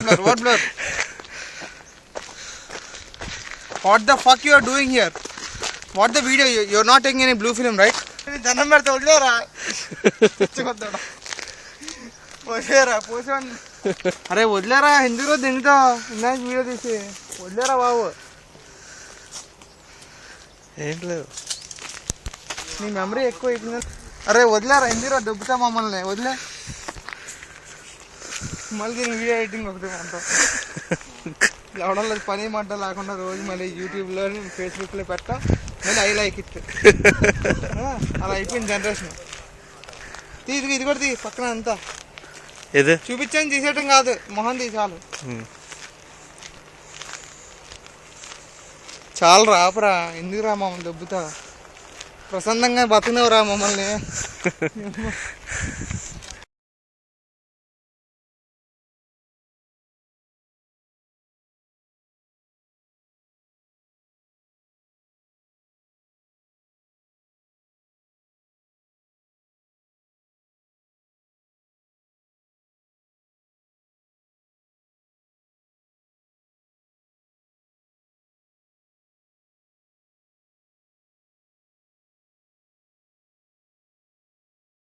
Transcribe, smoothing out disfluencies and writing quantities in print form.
What blur? What the fuck you are doing here? What the video? You're not taking any blue film, right? దండం పెడితే వదిలేరా వదిలేరా పోసాను. అరే వదిలేరా, ఎందుకు రోజు తింటా ఇందాక వీడియో తీసి వదిలేరా బాబు. ఏం లేదు, నీ మెమరీ ఎక్కువ అయిపోయింది. అరే వదిలేరా, ఎందుకు దొబ్బుతా మమ్మల్ని వదిలే. మళ్ళీ దీని వీడియో ఎడిటింగ్ ఒకటి అంతా ఎవడల్లో పని మంట లేకుండా రోజు మళ్ళీ యూట్యూబ్లో ఫేస్బుక్లో పెట్టా, మళ్ళీ ఐ లైక్ ఇట్. అలా అయిపోయింది జనరేషన్. ఇది కూడా తీ పక్కన అంతా ఇది చూపించాను, తీసేయటం కాదు, మొహం తీసాలు చాలు. రాపురా, ఎందుకు రా మమ్మల్ని దొబ్బుతా. ప్రశాంతంగా బతుకునేవరా మమ్మల్ని.